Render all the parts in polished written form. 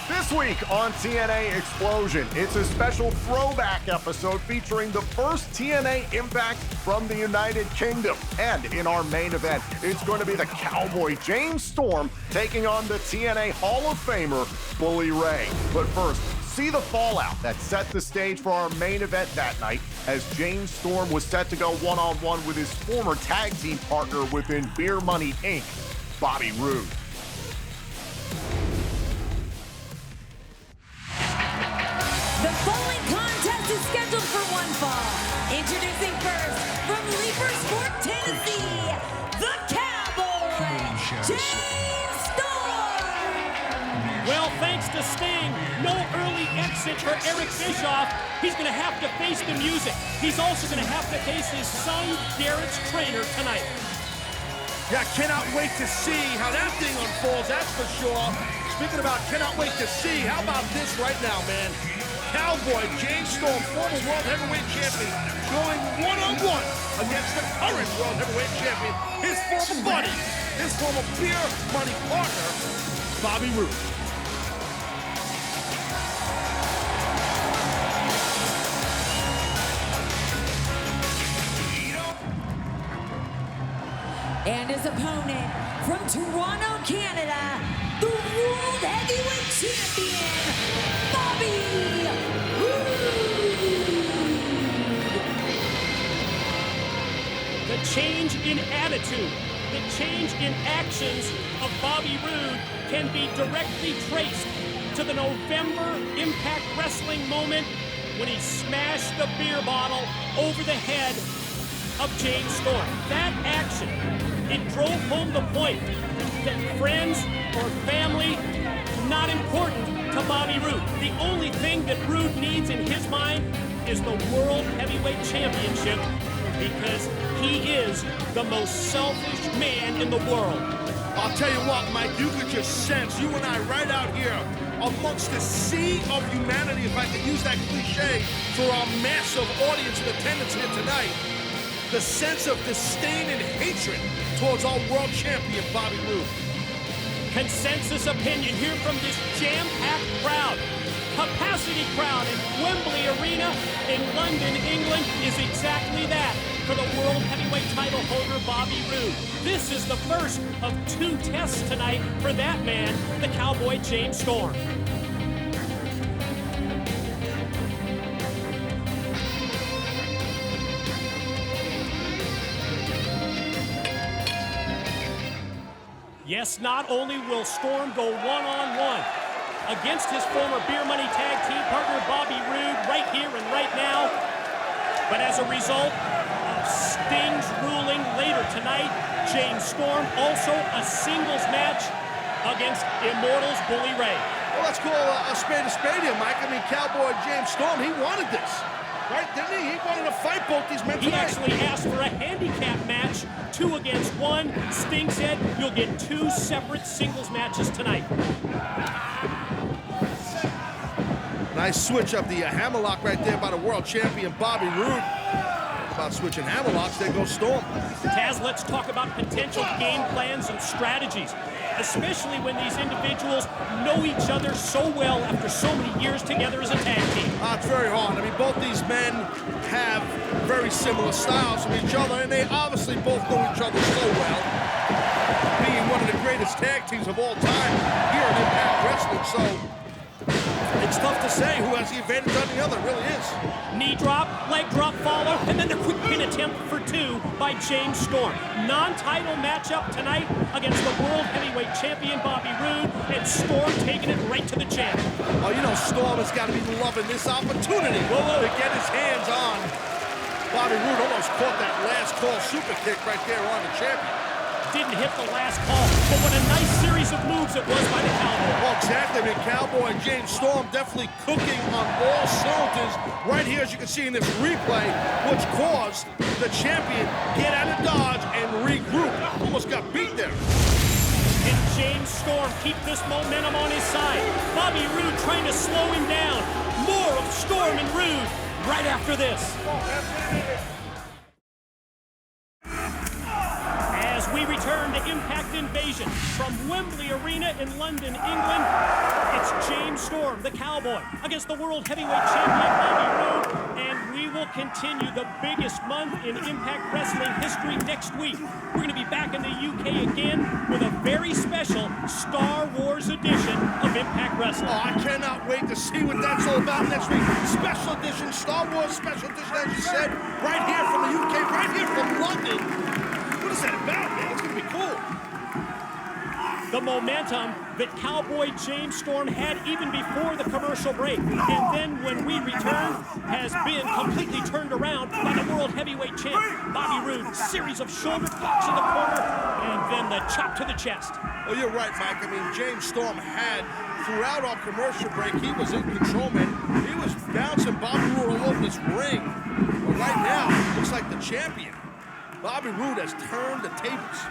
This week on TNA Xplosion, it's a special throwback episode featuring the first TNA Impact from the United Kingdom. And in our main event, it's going to be the Cowboy James Storm taking on the TNA Hall of Famer, Bully Ray. But first, see the fallout that set the stage for our main event that night as James Storm was set to go one-on-one with his former tag team partner within Beer Money Inc., Bobby Roode. The following contest is scheduled for one fall. Introducing first, from Leapersport, Tennessee, the Cowboy, James Storm. Well, thanks to Sting, no early exit for Eric Bischoff. He's going to have to face the music. He's also going to have to face his son, Garrett's trainer, tonight. Yeah, cannot wait to see how that thing unfolds, that's for sure. Speaking about cannot wait to see, how about this right now, man? Cowboy James Storm, former World Heavyweight Champion, going one-on-one against the current World Heavyweight Champion, his former buddy, his former Beer Money partner, Bobby Roode. And his opponent, from Toronto, Canada, the World Heavyweight Champion, Bobby Roode. The change in attitude, the change in actions of Bobby Roode can be directly traced to the November Impact Wrestling moment when he smashed the beer bottle over the head of James Storm. That action, it drove home the point that friends or family, not important to Bobby Roode. The only thing that Roode needs in his mind is the World Heavyweight Championship, because he is the most selfish man in the world. I'll tell you what, Mike, you could just sense, you and I right out here, amongst the sea of humanity, if I could use that cliche, for our massive audience in attendance here tonight, the sense of disdain and hatred towards our world champion, Bobby Roode. Consensus opinion here from this jam-packed crowd. Capacity crowd in Wembley Arena in London, England is exactly that for the World Heavyweight title holder, Bobby Roode. This is the first of two tests tonight for that man, the Cowboy James Storm. Yes, not only will Storm go one-on-one against his former Beer Money tag team partner, Bobby Roode, right here and right now, but as a result of Sting's ruling later tonight, James Storm also a singles match against Immortals Bully Ray. Well, let's call a spade here, Mike. I mean, Cowboy James Storm, he wanted this, right? Didn't he? He wanted to fight both these men tonight. He actually asked for a handicap match, 2 against 1. Sting said you'll get 2 separate singles matches tonight. Nice switch of the hammerlock right there by the world champion, Bobby Roode. About switching hammerlocks, there goes Storm. Taz, let's talk about potential game plans and strategies, especially when these individuals know each other so well after so many years together as a tag team. It's very hard. I mean, both these men have very similar styles from each other, and they obviously both know each other so well, being one of the greatest tag teams of all time here in Impact Wrestling, so it's tough to say who has the advantage on the other, it really is. Knee drop, leg drop follow, and then the quick pin attempt for 2 by James Storm. Non-title matchup tonight against the World Heavyweight Champion Bobby Roode, and Storm taking it right to the champ. Oh, you know, Storm has got to be loving this opportunity to get his hands on Bobby Roode. Almost caught that last call super kick right there on the champion. didn't hit the last call, but what a nice series of moves it was by the Cowboy. Well, exactly. I mean, Cowboy and James Storm definitely cooking on all cylinders right here, as you can see in this replay, which caused the champion get out of dodge and regroup. Almost got beat there. Can James Storm keep this momentum on his side? Bobby Roode trying to slow him down. More of Storm and Roode right after this. As we return to Impact Invasion from Wembley Arena in London, England, it's James Storm, the Cowboy, against the World Heavyweight Champion Bobby Roode, and we will continue the biggest month in Impact Wrestling history next week. We're going to be back in the UK again with a very special Star Wars edition of Impact Wrestling. Oh, I cannot wait to see what that's all about next week. Special edition, Star Wars special edition, as you said, right here from the UK, right here from London. What is that about, man? It's going to be cool. The momentum that Cowboy James Storm had even before the commercial break, and then when we return, has been completely turned around by the World Heavyweight Champ, Bobby Roode. Series of shoulder blocks in the corner, and then the chop to the chest. Well, you're right, Mike. I mean, James Storm had, throughout our commercial break, he was in control, man. He was bouncing Bobby Roode all over this ring. But right now, looks like the champion, Bobby Roode, has turned the tables.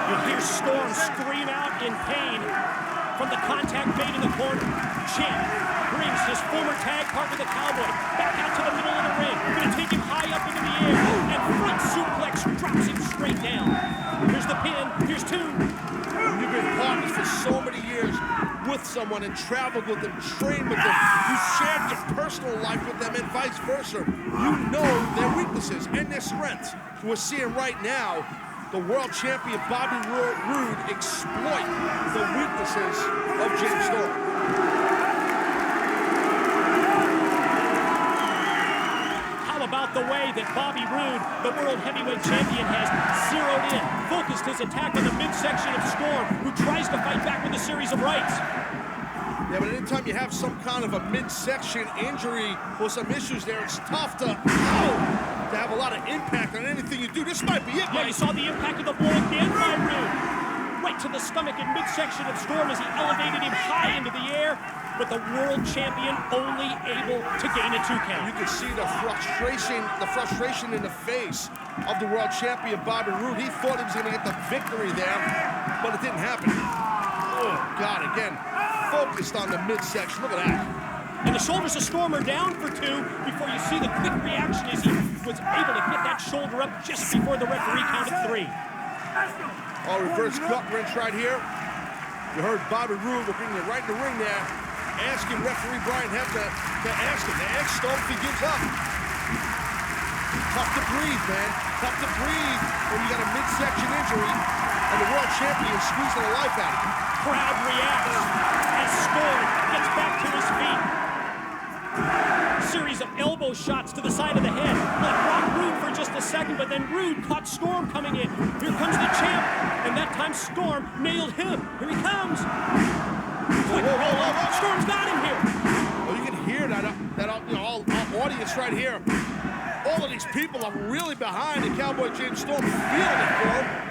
You hear Storm scream out in pain from the contact made in the corner. Champ brings his former tag partner, the Cowboy, back out to the middle of the ring. Gonna take him high up into the air, and front suplex drops him straight down. Here's the pin, here's two. You've been partners for so many years with someone and traveled with them, trained with them. You shared your personal life with them and vice versa. You know their weaknesses and their strengths. We're seeing right now the world champion Bobby Roode exploit the weaknesses of James Storm. How about the way that Bobby Roode, the world heavyweight champion, has zeroed in, focused his attack on the midsection of Storm, who tries to fight back with a series of rights. Yeah, but anytime you have some kind of a midsection injury or some issues there, it's tough to have a lot of impact on anything you do. This might be it, Yeah, you saw the impact of the blow again by Roode. Right to the stomach and midsection of Storm as he elevated him high into the air, but the world champion only able to gain a 2 count. You can see the frustration in the face of the world champion Bobby Roode. He thought he was going to get the victory there, but it didn't happen. Oh, God, again, focused on the midsection. Look at that. And the shoulders of Storm are down for 2 before you see the quick reaction as he was able to get that shoulder up just before the referee counted 3. Oh, reverse gut wrench right here. You heard Bobby Roode, we're bringing it right in the ring there, asking referee Brian Hebner to ask Storm if he gives up. Tough to breathe, man. Tough to breathe when you got a midsection injury and the world champion squeezing the life out of you. Crowd reacts as Storm gets back to his feet. Series of elbow shots to the side of the head. Let rock Roode for just a second, but then Roode caught Storm coming in. Here comes the champ, and that time Storm nailed him. Here he comes. Quick roll up. Storm's got him here. Well, you can hear that our audience right here. All of these people are really behind the Cowboy James Storm, feeling it for him.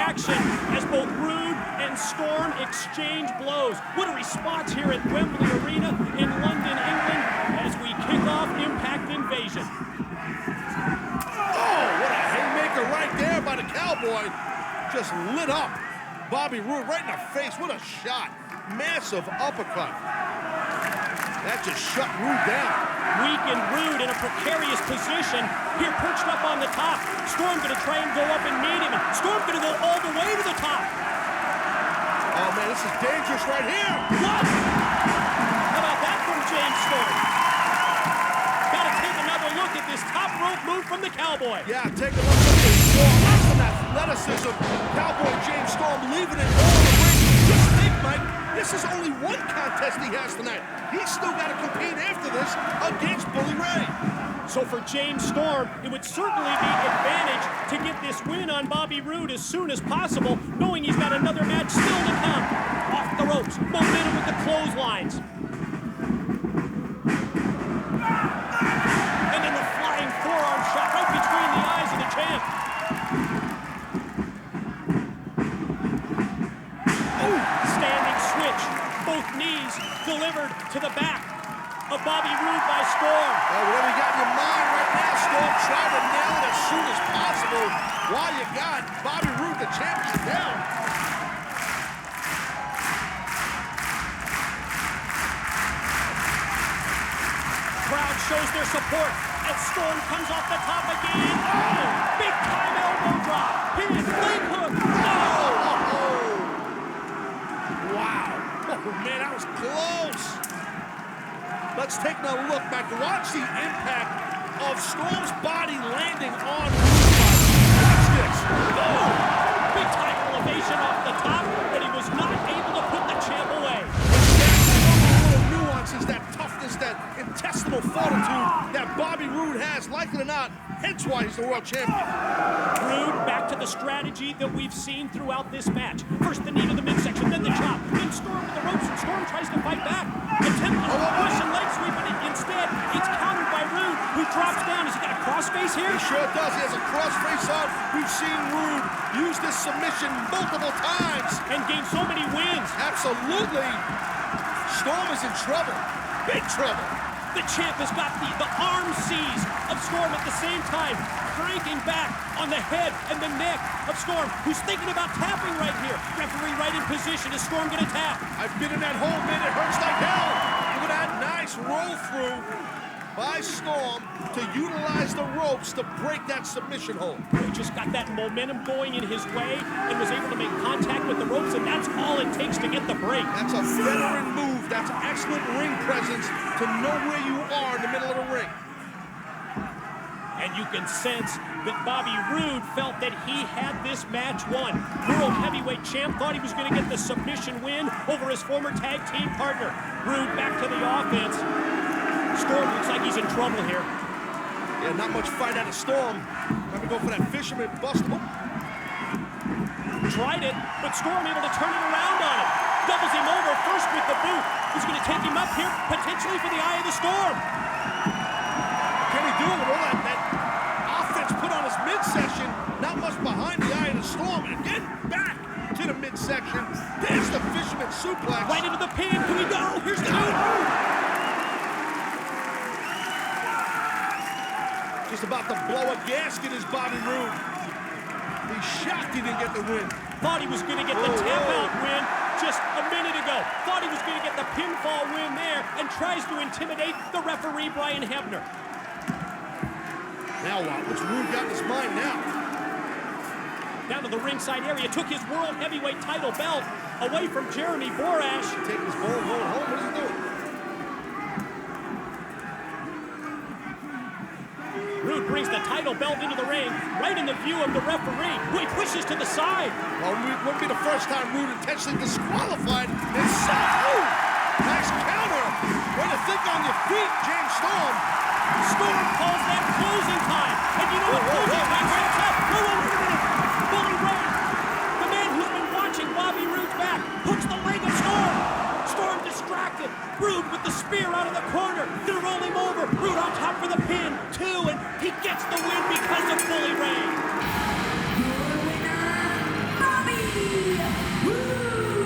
As both Roode and Storm exchange blows. What a response here at Wembley Arena in London, England, as we kick off Impact Invasion. Oh, what a haymaker right there by the Cowboy. Just lit up Bobby Roode right in the face. What a shot. Massive uppercut. That just shut Roode down. Weakened Roode in a precarious position. Here perched up on the top. Storm gonna try and go up and meet him. And Storm gonna go all the way to the top. Oh man, this is dangerous right here. What? How about that from James Storm? Gotta take another look at this top rope move from the Cowboy. Yeah, take a look at this. Awesome athleticism. Cowboy James Storm leaving it all in the ring. Just think, Mike, this is only one contest he has tonight. He's still got to compete after this against Bully Ray. So for James Storm, it would certainly be advantage to get this win on Bobby Roode as soon as possible, knowing he's got another match still to come. Off the ropes, momentum with the clotheslines. And then the flying forearm shot right between the eyes of the champ. Oh, standing switch. Both knees delivered to the back of Bobby Roode by Storm. Well, whatever you got in your mind right now, Storm, try to nail it as soon as possible while you got Bobby Roode, the champion, down. Crowd shows their support as Storm comes off the top again. Oh, big time elbow drop. Pin, leg hook. Oh! Wow. Oh, man, that was close. Let's take a look back. Watch the impact of Storm's body landing on Roode's body. Watch this. Oh! Big time elevation off the top, but he was not able to put the champ away. Little nuances, that toughness, that intestinal fortitude that Bobby Roode has, likely or not, hence why he's the world champion. Roode back to the strategy that we've seen throughout this match. First the knee to the midsection, then the chop, then Storm with the ropes, and Storm tries to fight back. Attempting a Russian leg sweep, but instead it's countered by Roode, who drops down. Has he got a crossface here? He sure does. He has a crossface on. We've seen Roode use this submission multiple times. And gain so many wins. Absolutely. Storm is in trouble. Big trouble. The champ has got the arm seize of Storm at the same time, cranking back on the head and the neck of Storm, who's thinking about tapping right here. Referee right in position. Is Storm going to tap? I've been in that hole, man. It hurts like hell. Look at that nice roll through by Storm to utilize the ropes to break that submission hold. He just got that momentum going in his way and was able to make contact with the ropes, and that's all it takes to get the break. That's a veteran move. That's excellent ring presence to know where you are in the middle of the ring. And you can sense that Bobby Roode felt that he had this match won. World Heavyweight Champ thought he was going to get the submission win over his former tag team partner. Roode back to the offense. Storm looks like he's in trouble here. Yeah, not much fight out of Storm. Trying to go for that fisherman bust. Oh. Tried it, but Storm able to turn it around on him. Doubles him over first with the boot. He's going to take him up here, potentially for the eye of the storm. Can he do it with all that offense put on his midsection? Not much behind the eye of the storm. And again, back to the midsection. There's the fisherman suplex. Right into the pin. Can we go? Here's the boot. Just about to blow a gasket is Bobby Roode. He's shocked he didn't get the win. Thought he was going to get the tap-out win just a minute ago. Thought he was going to get the pinfall win there and tries to intimidate the referee, Brian Hebner. Now what? What's Roode got in his mind now? Down to the ringside area. Took his World Heavyweight title belt away from Jeremy Borash. Taking his ball, going home. What is he doing? Roode brings the title belt into the ring, right in the view of the referee, who he pushes to the side. Well, it wouldn't be the first time Roode intentionally disqualified himself. Ooh, nice counter. Way to think on your feet, James Storm. Storm calls that closing time. And you know what closing time sets up? Wait a minute. Bully Ray, the man who's been watching Bobby Roode's back, hooks the leg of Storm. Storm distracted. Roode with the spear out of the corner. Gonna roll him over. Roode on top for the pin. Two, and he gets the win because of Bully Ray. Your winner, Bobby Roode.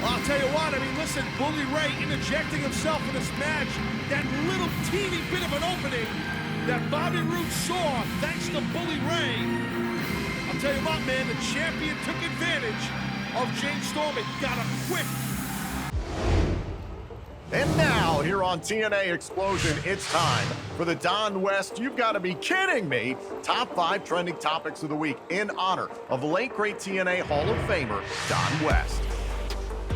Well, I'll tell you what, I mean, listen, Bully Ray interjecting himself in this match, that little teeny bit of an opening that Bobby Roode saw thanks to Bully Ray. I'll tell you what, man, the champion took advantage of James Storm and got him quick. And now, here on TNA Xplosion, it's time for the Don West, you've got to be kidding me, top 5 trending topics of the week in honor of the late great TNA Hall of Famer, Don West.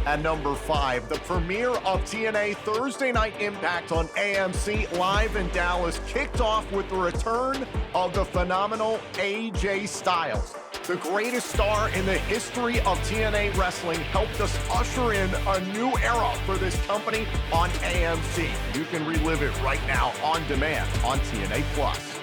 At number 5, the premiere of TNA Thursday Night Impact on AMC live in Dallas kicked off with the return of the phenomenal AJ Styles. the greatest star in the history of TNA Wrestling, helped us usher in a new era for this company on AMC. You can relive it right now on demand on TNA Plus.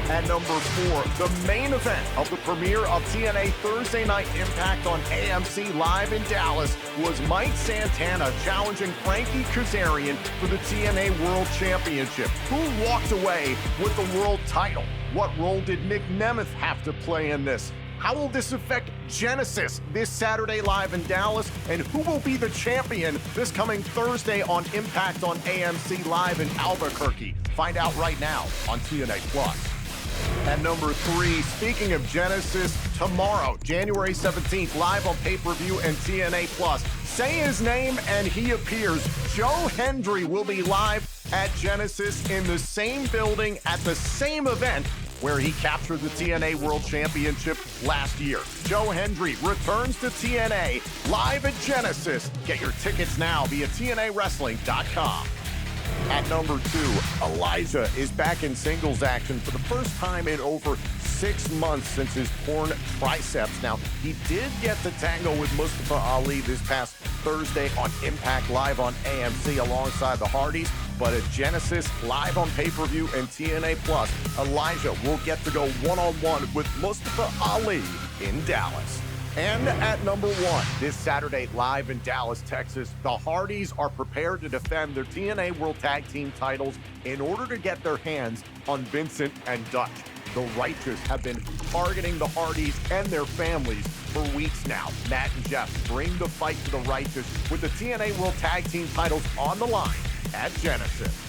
At number 4, the main event of the premiere of TNA Thursday Night Impact on AMC Live in Dallas was Mike Santana challenging Frankie Kazarian for the TNA World Championship. Who walked away with the world title? What role did Nick Nemeth have to play in this? How will this affect Genesis this Saturday live in Dallas? And who will be the champion this coming Thursday on Impact on AMC Live in Albuquerque? Find out right now on TNA Plus. At number 3, speaking of Genesis, tomorrow, January 17th, live on pay-per-view and TNA Plus. Say his name and he appears. Joe Hendry will be live at Genesis in the same building at the same event where he captured the TNA World Championship last year. Joe Hendry returns to TNA live at Genesis. Get your tickets now via TNAWrestling.com. At number 2, Elijah is back in singles action for the first time in over 6 months since his torn triceps. Now, he did get to tangle with Mustafa Ali this past Thursday on Impact Live on AMC alongside the Hardys, but at Genesis, live on pay-per-view and TNA Plus, Elijah will get to go one-on-one with Mustafa Ali in Dallas. And at number 1, this Saturday live in Dallas, Texas, the Hardys are prepared to defend their TNA World Tag Team titles in order to get their hands on Vincent and Dutch. The Righteous have been targeting the Hardys and their families for weeks now. Matt and Jeff bring the fight to the Righteous with the TNA World Tag Team titles on the line at Genesis.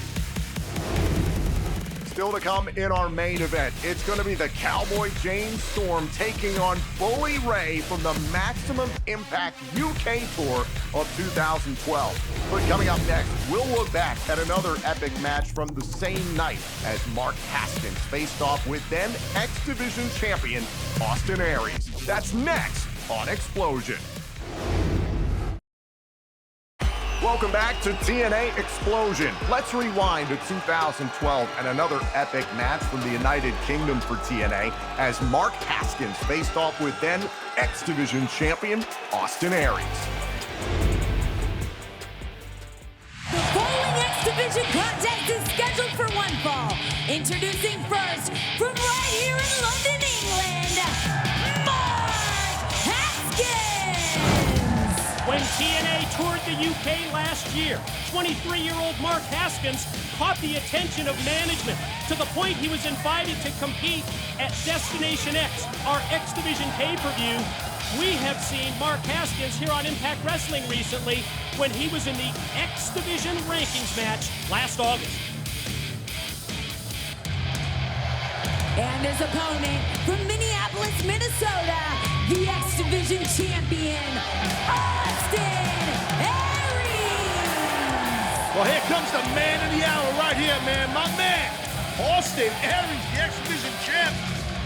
Still to come in our main event, it's going to be the Cowboy James Storm taking on Bully Ray from the Maximum Impact UK Tour of 2012. But coming up next, we'll look back at another epic match from the same night as Mark Haskins faced off with then X Division champion Austin Aries. That's next on Xplosion. Welcome back to TNA Xplosion. Let's rewind to 2012 and another epic match from the United Kingdom for TNA as Mark Haskins faced off with then X Division champion Austin Aries. The following X Division contest is scheduled for one fall. Introducing first, from right here in London, England, Mark Haskins! When TNA toured the UK last year, 23-year-old Mark Haskins caught the attention of management to the point he was invited to compete at Destination X, our X Division pay-per-view. We have seen Mark Haskins here on Impact Wrestling recently when he was in the X Division rankings match last August. And his opponent from Minneapolis, Minnesota, the X Division champion, Austin Aries! Well, here comes the man of the hour right here, man. My man, Austin Aries, the X Division champ.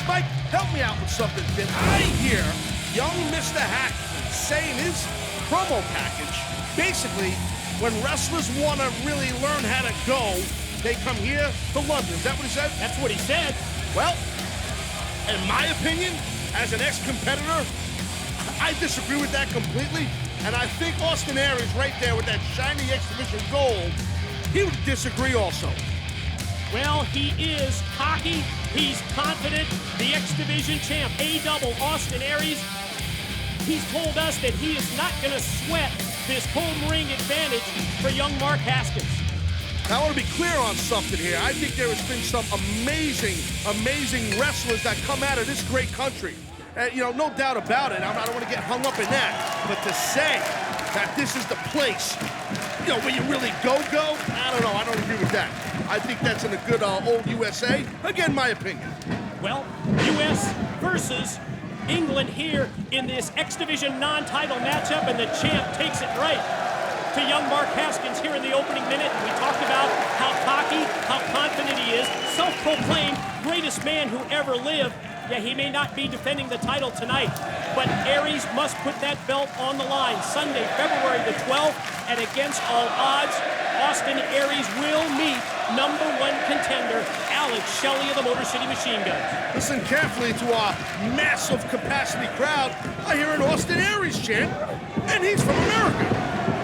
Mike, help me out with something. Did I hear young Mr. Haskins saying his promo package, basically, when wrestlers want to really learn how to go, they come here to London. Is that what he said? That's what he said. Well, in my opinion, as an ex-competitor, I disagree with that completely. And I think Austin Aries right there with that shiny X Division gold, he would disagree also. Well, he is cocky, he's confident, the X Division champ, A-double Austin Aries. He's told us that he is not going to sweat this home ring advantage for young Mark Haskins. Now, I want to be clear on something here. I think there has been some amazing, amazing wrestlers that come out of this great country. No doubt about it. I don't want to get hung up in that. But to say that this is the place, where you really go, I don't know. I don't agree with that. I think that's in a good old USA. Again, my opinion. Well, US versus England here in this X Division non-title matchup, and the champ takes it right to young Mark Haskins here in the opening minute. We talked about how cocky, how confident he is, self-proclaimed greatest man who ever lived. Yeah, he may not be defending the title tonight, but Aries must put that belt on the line Sunday, February the 12th, and against all odds, Austin Aries will meet #1 contender Alex Shelley of the Motor City Machine Guns. Listen carefully to our massive capacity crowd. I hear an Austin Aries chant, and he's from America.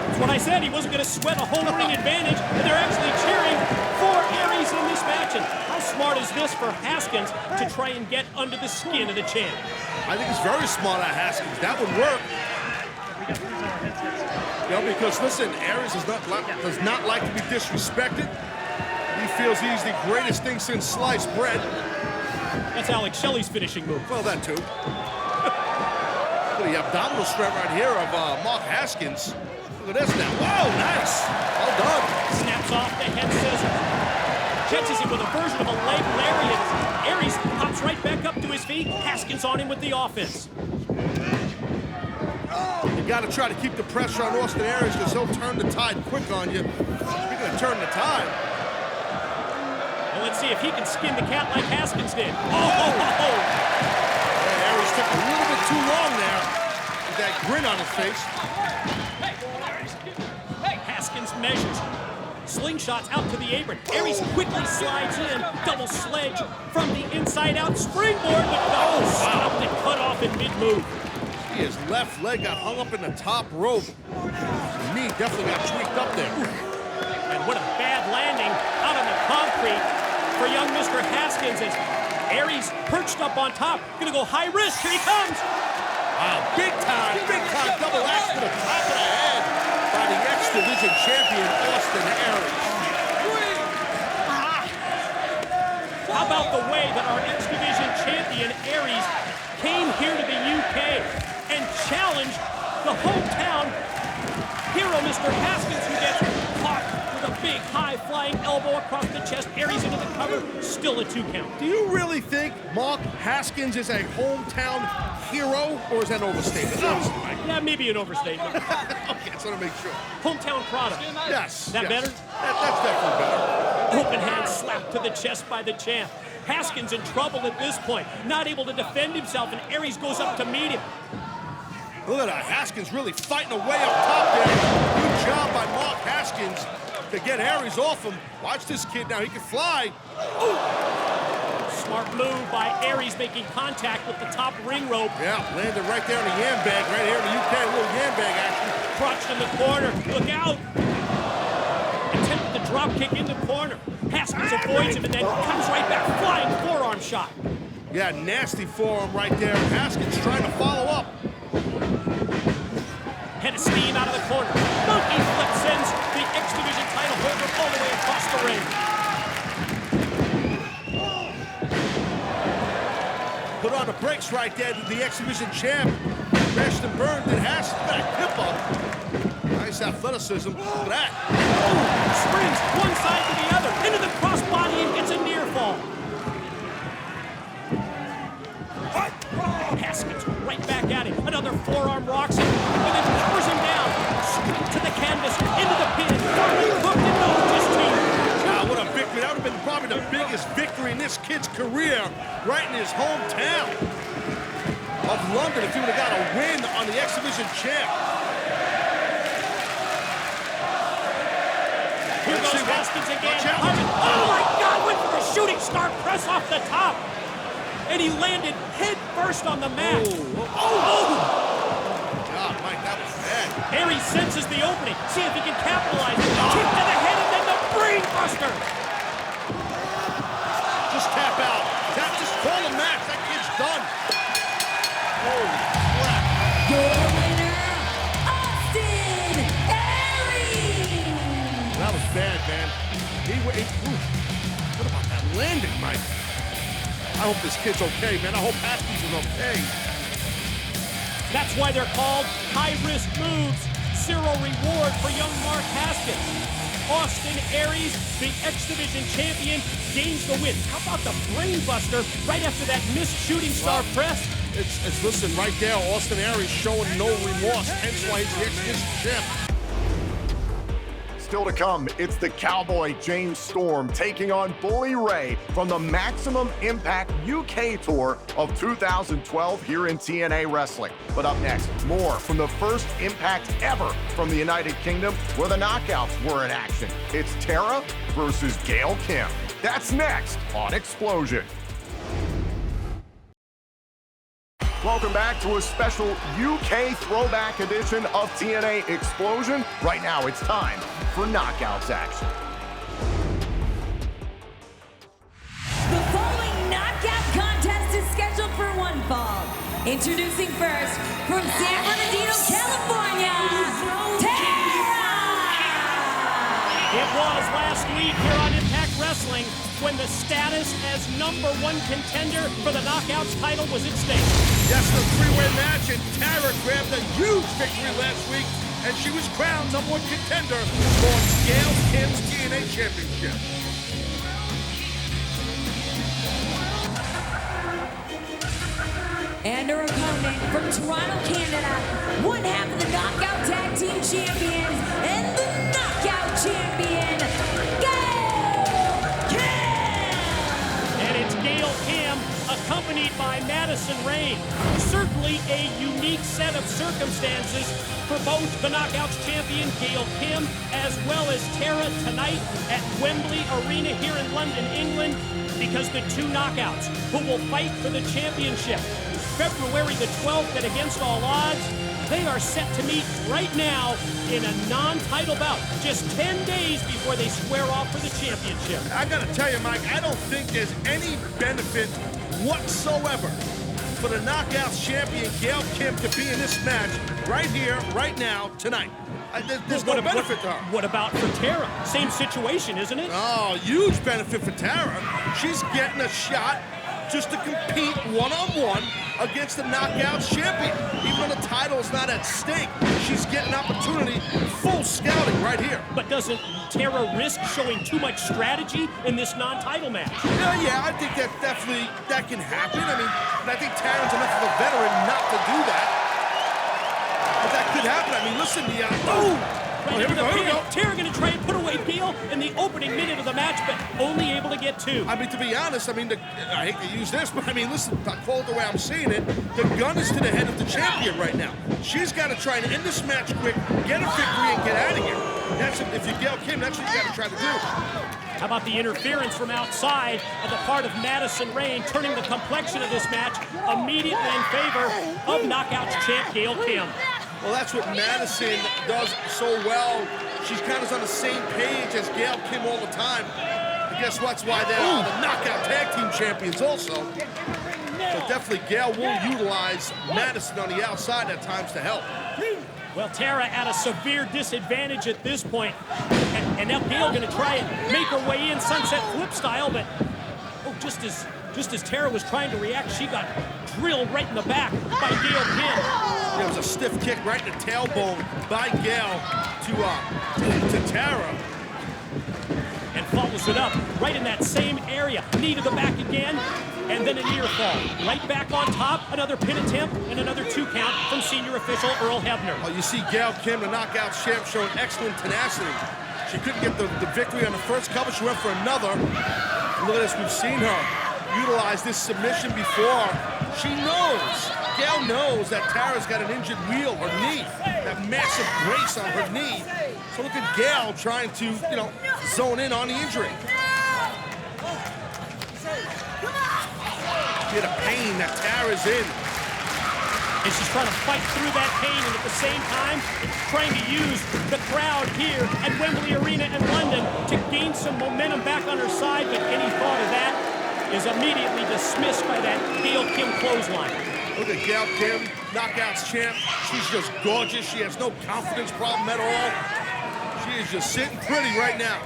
That's what I said. He wasn't going to sweat a home ring advantage, and they're actually cheering for Aries in this match. And how smart is this for Haskins to try and get under the skin of the champ? I think it's very smart at Haskins. That would work. You know, because listen, Aries does not like to be disrespected. He feels he's the greatest thing since sliced bread. That's Alex Shelley's finishing move. Well, that too. Look at the abdominal strength right here of Mark Haskins. Look at this now. Whoa, nice. Well done. Snaps off the head scissors. Catches him with a version of a leg lariat. Aries pops right back up to his feet. Haskins on him with the offense. You got to try to keep the pressure on Austin Aries because he'll turn the tide quick on you. Speaking of turn the tide. Well, let's see if he can skin the cat like Haskins did. Oh! Yeah, Aries took a little bit too long there with that grin on his face. Haskins measures. Slingshots out to the apron. Aries quickly slides in. Double sledge from the inside out. Springboard, but stopped and cut off in mid-move. His left leg got hung up in the top rope. His knee definitely got tweaked up there. And what a bad landing out on the concrete for young Mr. Haskins as Aries perched up on top. Gonna go high risk. Here he comes. Wow, big time double axe to the top of the head by the X Division champion, Austin Aries. How about the way that our X Division champion, Aries, came here to the UK and challenged the hometown hero, Mr. Haskins, who gets caught with a big high-flying elbow across the chest. Aries into the cover, still a 2 count. Do you really think Mark Haskins is a hometown hero, or is that an overstatement? Yeah, maybe an overstatement. Okay, so to make sure. Hometown product. Yes. That better? That's definitely better. Open hand slap to the chest by the champ. Haskins in trouble at this point, not able to defend himself, and Aries goes up to meet him. Look at that, Haskins really fighting away up top there. Good job by Mark Haskins to get Aries off him. Watch this kid now, he can fly. Ooh. Smart move by Aries making contact with the top ring rope. Yeah, landed right there in the yam bag, right here in the UK, a little yam bag action. Crouched in the corner, look out. Attempted the drop kick in the corner. Haskins avoids him and then comes right back, flying forearm shot. Yeah, nasty forearm right there. Haskins trying to follow up. Head of steam out of the corner. Monkey flip sends the X Division title holder all the way across the ring. Put on the brakes right there to the X Division champ. Crashed and burned and Haskins got a hip up. Nice athleticism. Look at that. Springs one side to the other, into the crossbody and gets a near fall. Haskins right back at him. Another forearm rocks him, and then powers him down. Straight to the canvas, into the pin. Firmly hooked and no, just 2. Wow, what a victory. That would have been probably the biggest victory in this kid's career, right in his hometown of London, if he would have got a win on the X Division champ. Here goes Haskins again. Oh my God, went for a shooting star press off the top. And he landed head first on the mat. Oh! God, Mike, that was bad. Aries senses the opening. See if he can capitalize. Kick to the head and then the brain buster. Just tap out. Just call a match. That kid's done. Holy crap. Your winner, Austin Aries. That was bad, man. What about that landing, Mike? I hope this kid's okay, man. I hope Haskins is okay. That's why they're called high-risk moves. Zero reward for young Mark Haskins. Austin Aries, the X Division champion, gains the win. How about the brain buster right after that missed shooting star press? It's listen, right there, Austin Aries showing no remorse, hence why he's the X Division champ. still to come. It's the Cowboy James Storm taking on Bully Ray from the Maximum Impact UK Tour of 2012 here in TNA Wrestling. But up next, more from the first Impact ever from the United Kingdom, where the knockouts were in action. It's Tara versus Gail Kim. That's next on Xplosion. Welcome back to a special UK throwback edition of TNA Xplosion. Right now, it's time for Knockouts action. The following knockout contest is scheduled for one fall. Introducing first, from San Bernardino, California, Tara! It was last week here on Impact Wrestling when the status as #1 contender for the Knockouts title was at stake. Yes, the three-way match, and Tara grabbed a huge victory last week, and she was crowned #1 contender for Gail Kim's TNA Championship. And her opponent from Toronto, Canada, one half of the Knockout Tag Team Champions and the Knockout Champion, Gail Kim! And it's Gail Kim, accompanied by Madison Rain. Certainly a unique set of circumstances for both the Knockouts champion, Gail Kim, as well as Tara tonight at Wembley Arena here in London, England, because the two Knockouts who will fight for the championship February the 12th and against all odds, they are set to meet right now in a non-title bout, just 10 days before they square off for the championship. I gotta tell you, Mike, I don't think there's any benefit whatsoever for the Knockouts champion, Gail Kim, to be in this match right here, right now, tonight. There's no benefit to her. What about for Tara? Same situation, isn't it? Oh, huge benefit for Tara. She's getting a shot just to compete one-on-one against the Knockouts champion. Even though the title is not at stake, she's getting an opportunity, full scouting right here. But doesn't Tara risk showing too much strategy in this non-title match? Yeah, I think that definitely that can happen. I mean, I think Tara's enough of a veteran not to do that. But that could happen. I mean, listen, here we go. Tara going to try and put away Gail in the opening minute of the match, but only able to get two. I mean, to be honest, I mean, I hate to use this, but I mean, listen, I call it the way I'm seeing it. The gun is to the head of the champion right now. She's got to try and end this match quick, get a victory, and get out of here. If you're Gail Kim, that's what you got to try to do. How about the interference from outside on the part of Madison Rain, turning the complexion of this match immediately in favor of Knockouts champ Gail Kim. Well, that's what Madison does so well. She's kind of on the same page as Gail Kim all the time. And guess what's why they're the Knockout Tag Team Champions also. So definitely Gail will utilize Madison on the outside at times to help. Well, Tara at a severe disadvantage at this point. And now Gail going to try and make her way in sunset flip style, but just as Tara was trying to react, she got drilled right in the back by Gail Kim. There was a stiff kick right in the tailbone by Gail to Tara. And follows it up right in that same area. Knee to the back again, and then a near fall. Right back on top, another pin attempt, and another 2 count from senior official Earl Hebner. Well, you see Gail Kim, the Knockouts champ, showing excellent tenacity. She couldn't get the victory on the first cover. She went for another. Look at this, we've seen her utilize this submission before. She knows, Gail knows that Tara's got an injured wheel, her knee, that massive brace on her knee. So look at Gail trying to, zone in on the injury. Get a pain that Tara's in. And she's trying to fight through that pain, and at the same time, trying to use the crowd here at Wembley Arena in London to gain some momentum back on her side, but any thought of that is immediately dismissed by that Gail Kim clothesline. Look at Gail Kim, Knockouts champ. She's just gorgeous. She has no confidence problem at all. She is just sitting pretty right now.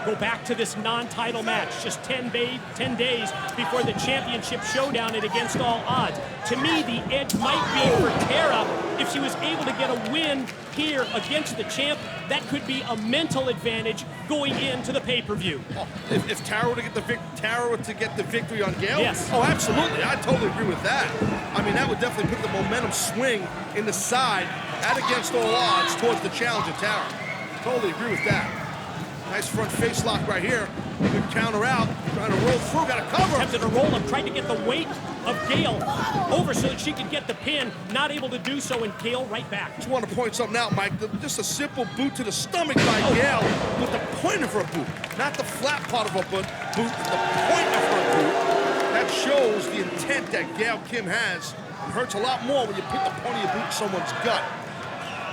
Go back to this non-title match, just 10 days before the championship showdown at Against All Odds. To me, the edge might be for Tara. If she was able to get a win here against the champ, that could be a mental advantage going into the pay-per-view. Oh, if Tara were to get the victory on Gail? Yes. Oh, absolutely. I totally agree with that. I mean, that would definitely put the momentum swing in the side at Against All Odds towards the challenger Tara. Totally agree with that. Nice front face lock right here. Good counter out. Trying to roll through. Got a cover. Attempted to roll up, tried to get the weight of Gail over so that she could get the pin. Not able to do so, and Gail right back. Just want to point something out, Mike. Just a simple boot to the stomach by Gail with the point of her boot. Not the flat part of her boot, the point of her boot. That shows the intent that Gail Kim has. It hurts a lot more when you put the point of your boot in someone's gut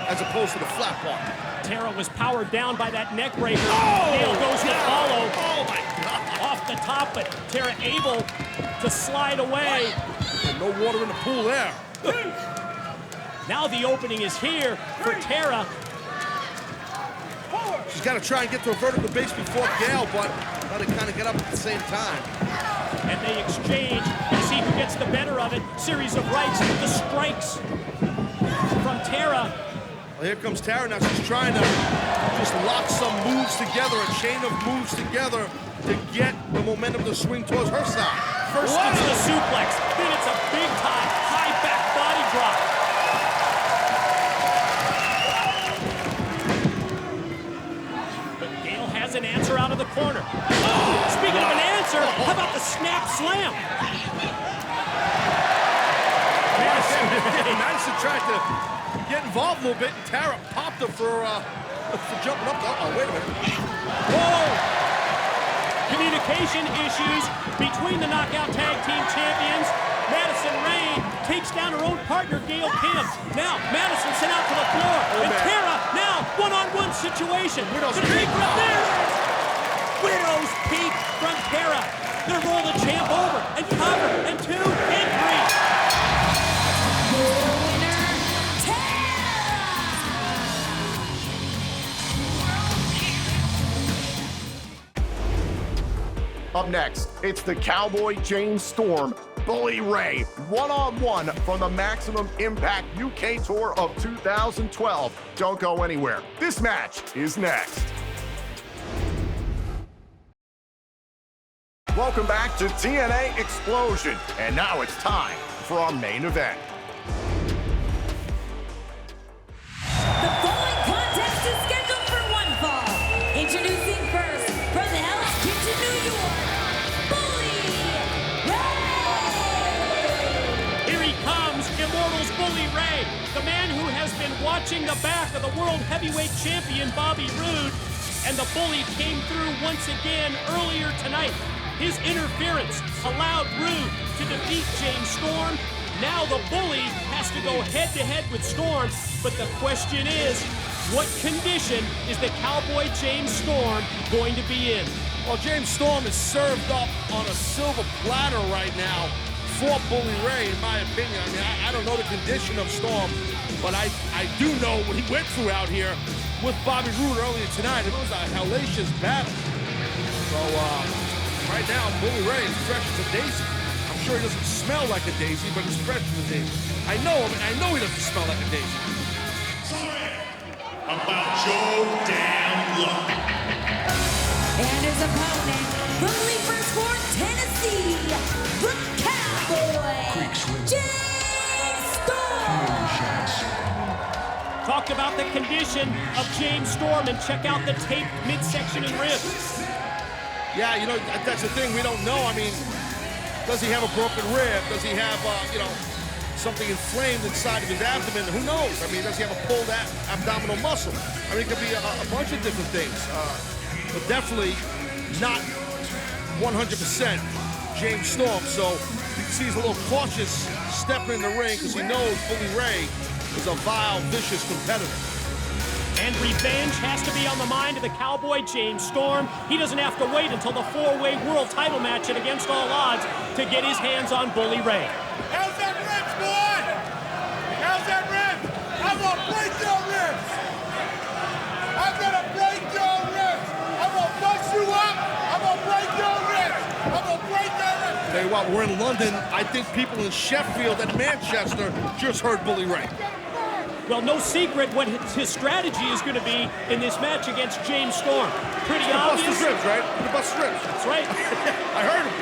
as opposed to the flat part. Tara was powered down by that neck breaker. Gail goes to follow. Oh, my God. Off the top, but Tara able to slide away. And no water in the pool there. Now the opening is here for Tara. She's got to try and get to a vertical base before Gail, but got to kind of get up at the same time. And they exchange and see who gets the better of it. Series of rights, the strikes from Tara. Well, here comes Tara now. She's trying to just lock some moves together, a chain of moves together to get the momentum to swing towards her side. First it's the suplex, then it's a big time high back body drop. But Gail has an answer out of the corner. Speaking of an answer, how about the snap slam? Madison tried to get involved a little bit, and Tara popped her for jumping up. Oh, wait a minute. Whoa! Communication issues between the Knockout Tag Team Champions. Madison Rayne takes down her own partner, Gail Kim. Now, Madison sent out to the floor. And Tara, now, one-on-one situation. Widow's Gonna take her up there. Widow's Peak from Tara. Gonna roll the champ over and cover and 2 and 3. Up next, it's the Cowboy James Storm, Bully Ray, one-on-one from the Maximum Impact UK Tour of 2012. Don't go anywhere. This match is next. Welcome back to TNA Xplosion, and now it's time for our main event. The following contest is scheduled for one fall. Introducing first, from the Hell's Kitchen, New York, Bully Ray! Here he comes, Immortals Bully Ray, the man who has been watching the back of the World Heavyweight Champion Bobby Roode, and the Bully came through once again earlier tonight. His interference allowed Roode to defeat James Storm. Now the Bully has to go head-to-head with Storm, but the question is, what condition is the Cowboy James Storm going to be in? Well, James Storm is served up on a silver platter right now for Bully Ray, in my opinion. I mean, I don't know the condition of Storm, but I do know what he went through out here with Bobby Roode earlier tonight. It was a hellacious battle. So, right now, Bully Ray is fresh as a daisy. I'm sure he doesn't smell like a daisy, but he's fresh as a daisy. I know he doesn't smell like a daisy. Sorry about your damn luck. And his opponent, from Leepersport, Tennessee, the Cowboy, James Storm! Talk about the condition of James Storm and check out the taped midsection and ribs. Yeah, you know, that's the thing. We don't know. I mean, does he have a broken rib? Does he have, something inflamed inside of his abdomen? Who knows? I mean, does he have a pulled abdominal muscle? I mean, it could be a bunch of different things. But definitely not 100% James Storm. So you can see he's a little cautious stepping in the ring because he knows Bully Ray is a vile, vicious competitor. And revenge has to be on the mind of the Cowboy James Storm. He doesn't have to wait until the 4-way world title match at Against All Odds to get his hands on Bully Ray. How's that ribs, boy? How's that ribs? I'm gonna break your ribs. I'm gonna break your ribs. I'm gonna bust you up. I'm gonna break your ribs. I'm gonna break your ribs. Tell you what, we're in London. I think people in Sheffield and Manchester just heard Bully Ray. Well, no secret what his strategy is going to be in this match against James Storm. Pretty obvious. Bust his ribs, right? Gonna bust his ribs. That's right. I heard him.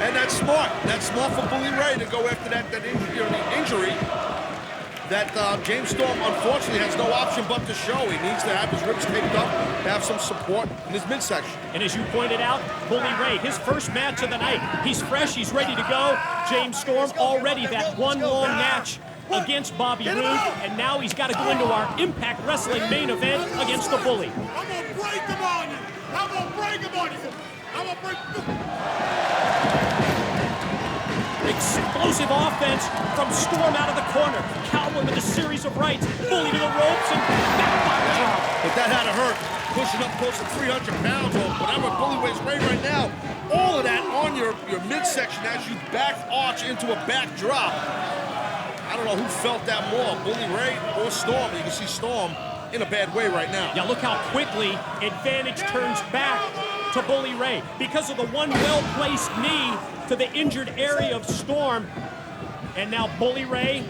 And that's smart. That's smart for Bully Ray to go after that injury. that James Storm, unfortunately, has no option but to show. He needs to have his ribs taped up, have some support in his midsection. And as you pointed out, Bully Ray, his first match of the night. He's fresh, he's ready to go. James Storm already that one long match against Bobby Roode, and now he's got to go into our Impact Wrestling main event against the Bully. I'm gonna break him on you. I'm gonna break him on you. I'm gonna break. Explosive offense from Storm out of the corner. Cowboy with a series of rights, Bully to the ropes, and backfire drop. But that had to hurt. Pushing up close to 300 pounds, or whatever Bully weighs right now. All of that on your midsection as you back arch into a back drop. I don't know who felt that more, Bully Ray or Storm. You can see Storm in a bad way right now. Yeah, look how quickly advantage turns back to Bully Ray because of the one well-placed knee to the injured area of Storm. And now Bully Ray,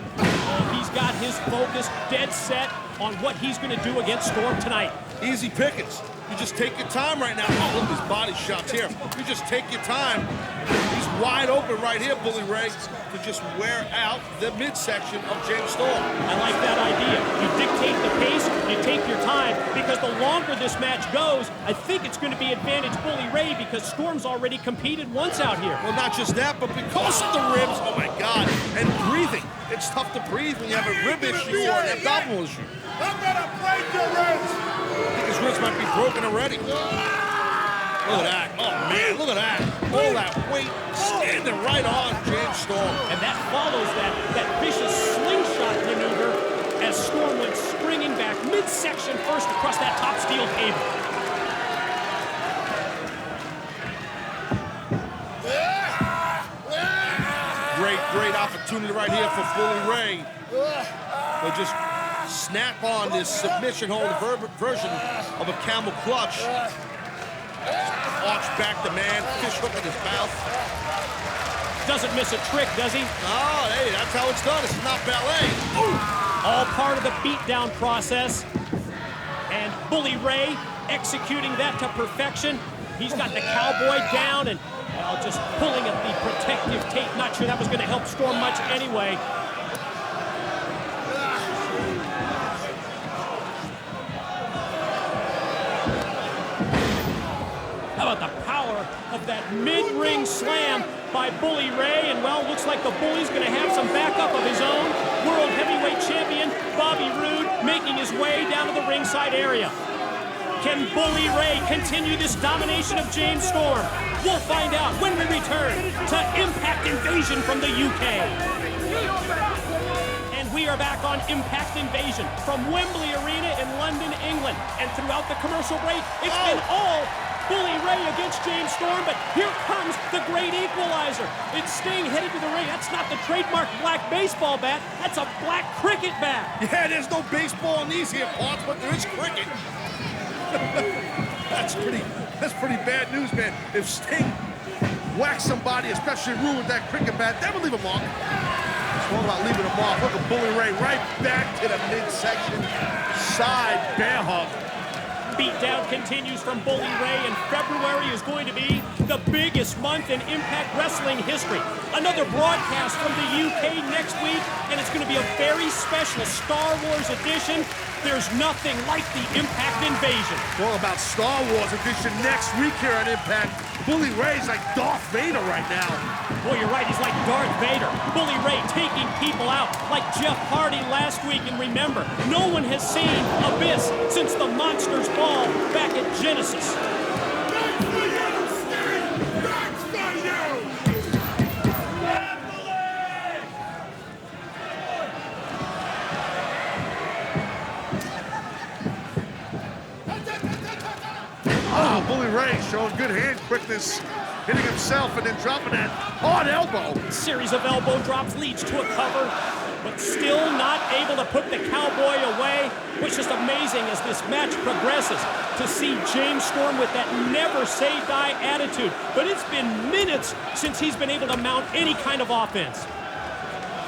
he's got his focus dead set on what he's going to do against Storm tonight. Easy pickings. You just take your time right now. Oh, look at his body shots here. You just take your time. He's wide open right here, Bully Ray, to just wear out the midsection of James Storm. I like that idea. You dictate the pace, you take your time, because the longer this match goes, I think it's going to be advantage Bully Ray because Storm's already competed once out here. Well, not just that, but because of the ribs, oh my God, and breathing. It's tough to breathe when you have a rib issue or an abdominal issue. I'm gonna break your ribs. I think his ribs might be broken already. Look at that. Oh, man, look at that. All that weight standing right on James Storm. And that follows that vicious slingshot maneuver as Storm went springing back midsection first across that top steel cable. Great opportunity right here for Bully Ray. They just snap on this submission hold version of a camel clutch. Arch back the man, fish hook in his mouth. Doesn't miss a trick, does he? Oh, hey, that's how it's done. This is not ballet. All part of the beatdown process. And Bully Ray executing that to perfection. He's got the cowboy down and just pulling at the protective tape. Not sure that was going to help Storm much anyway. How about the power of that mid-ring slam by Bully Ray? And, well, looks like the Bully's going to have some backup of his own. World Heavyweight Champion Bobby Roode making his way down to the ringside area. Can Bully Ray continue this domination of James Storm? We'll find out when we return to Impact Invasion from the UK. And we are back on Impact Invasion from Wembley Arena in London, England. And throughout the commercial break, it's been all Bully Ray against James Storm, but here comes the great equalizer. It's Sting headed to the ring. That's not the trademark black baseball bat. That's a black cricket bat. Yeah, there's no baseball in these here parts, but there is cricket. That's pretty bad news, man. If Sting whacks somebody, especially Roode with that cricket bat, that would leave a mark. It's all about leaving a mark. Look at Bully Ray right back to the midsection. Side bear hug. Beatdown continues from Bully Ray, and February is going to be the biggest month in Impact Wrestling history. Another broadcast from the UK next week, and it's going to be a very special Star Wars edition. There's nothing like the Impact Invasion. Well, about Star Wars edition next week here on Impact. Bully Ray's like Darth Vader right now. Boy, you're right, he's like Darth Vader. Bully Ray taking people out like Jeff Hardy last week. And remember, no one has seen Abyss since the Monsters Ball back at Genesis. That's for you, Sting! That's for you! Oh, Bully Ray showing good hand quickness, hitting himself and then dropping that hard elbow. Series of elbow drops leads to a cover, but still not able to put the cowboy away, which is amazing as this match progresses to see James Storm with that never say die attitude. But it's been minutes since he's been able to mount any kind of offense.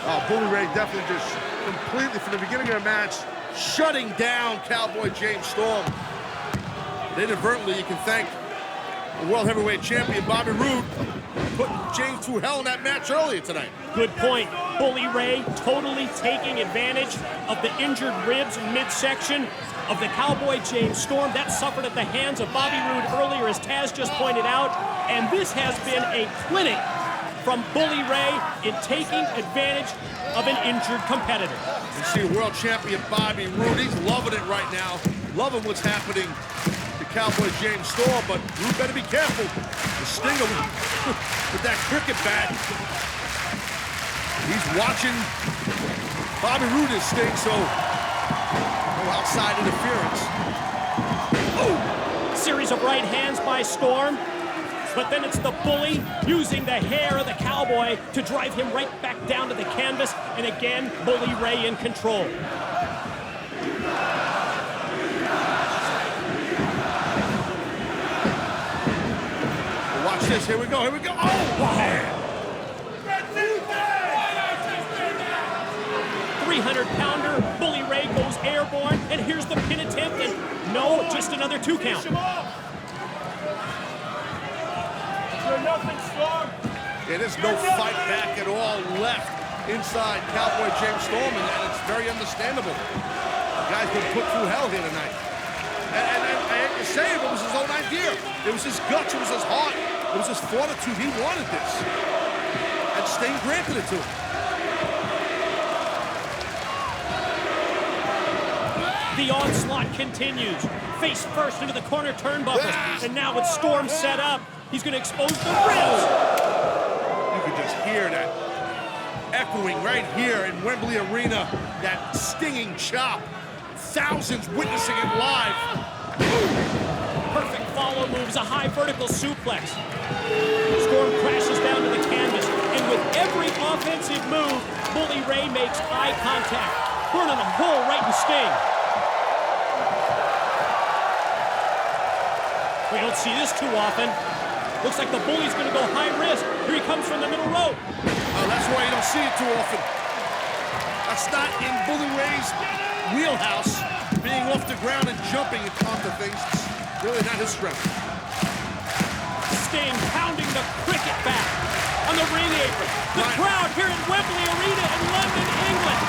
Oh, Bully Ray definitely just completely, from the beginning of the match, shutting down Cowboy James Storm. Inadvertently, you can thank World Heavyweight Champion Bobby Roode put James through hell in that match earlier tonight. Good point. Bully Ray totally taking advantage of the injured ribs and midsection of the Cowboy James Storm. That suffered at the hands of Bobby Roode earlier, as Taz just pointed out. And this has been a clinic from Bully Ray in taking advantage of an injured competitor. You see the world champion Bobby Roode, he's loving it right now. Loving what's happening to Cowboy James Storm, but Roode better be careful. The Stinger with that cricket bat. He's watching Bobby Roode is Sting, so no outside interference. Oh! Series of right hands by Storm. But then it's the Bully using the hair of the Cowboy to drive him right back down to the canvas. And again, Bully Ray in control. Watch this, here we go, here we go. Oh, wow. 300-pounder, Bully Ray goes airborne, and here's the pin attempt, and no, just another 2 count. Yeah, there's no fight back at all left inside Cowboy James Storm, and it's very understandable. The guy's been put through hell here tonight. And I hate to say it, but it was his own idea. It was his guts, it was his heart, it was his fortitude. He wanted this. And Sting granted it to him. The onslaught continues. Face first into the corner turnbuckle. And now with Storm set up, he's going to expose the ribs. You can just hear that echoing right here in Wembley Arena, that stinging chop. Thousands witnessing it live. Perfect follow moves, a high vertical suplex. Storm crashes down to the canvas. And with every offensive move, Bully Ray makes eye contact, burning a hole right in Sting. We don't see this too often. Looks like the Bully's going to go high risk. Here he comes from the middle rope. Oh, that's why you don't see it too often. That's not in Bully Ray's wheelhouse, being off the ground and jumping onto things. It's really not his strength. Sting pounding the cricket bat on the ring apron. The crowd here in Wembley Arena in London, England.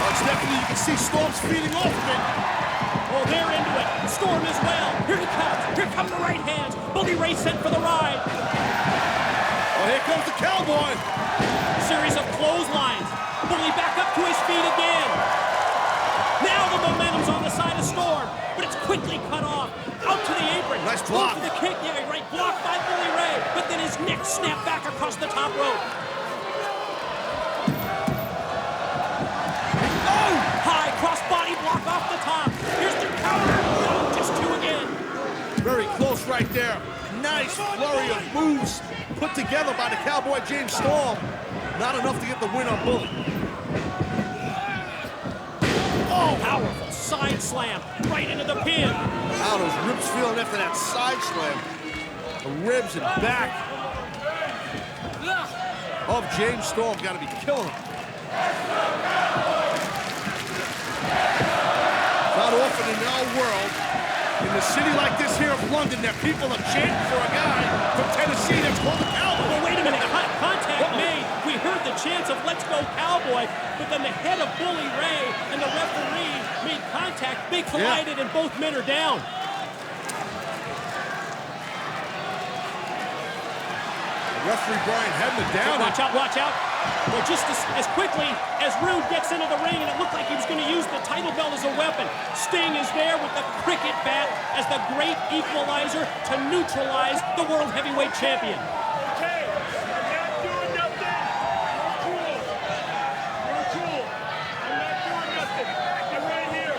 Oh, it's definitely, you can see Storm's feeding off of it. Oh, they're into it. Storm as well. Here he comes. Here come the right hands. Bully Ray sent for the ride. Oh, here comes the Cowboy. Series of clotheslines. Bully back up to his feet again. Now the momentum's on the side of Storm, but it's quickly cut off. Out to the apron. Nice block. To the kick. Yeah, right. Blocked by Bully Ray. But then his neck snapped back across the top rope. Oh! High crossbody block off the top. Here's the counter. Oh, just 2 again. Very close right there. Nice flurry of moves put together by the Cowboy James Storm. Not enough to get the win on Bully. Oh, powerful side slam right into the pin. How those ribs feeling after that side slam. The ribs and back of James Storm got to be killing him. Not often in our world, in a city like this here of London, that people are chanting for a guy from Tennessee that's called the Cowboy. Well, wait a minute. Contact made. We heard the chants of "Let's go Cowboy," but then the head of Bully Ray and the referee made contact. They collided, and both men are down. Referee Brian Hebner down. Watch out, watch out. Well, just as quickly as Roode gets into the ring, and it looked like he was going to use the title belt as a weapon. Sting is there with the cricket bat as the great equalizer to neutralize the World Heavyweight Champion. Okay, I'm not doing nothing. You're cool. I'm not doing nothing. Get right here.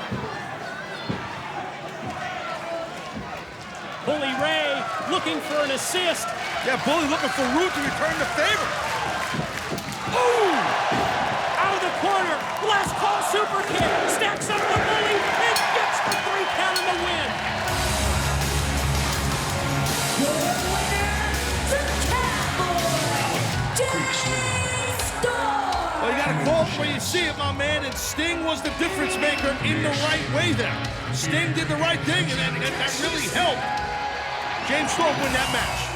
Bully Ray looking for an assist. Yeah, Bully looking for Roode to return the favor. Ooh! Out of the corner, last call super kick, stacks up the Bully, and gets the 3 count in the win. Well, you gotta call it where you see it, my man, and Sting was the difference maker in the right way there. Sting did the right thing, and that really helped James Storm win that match.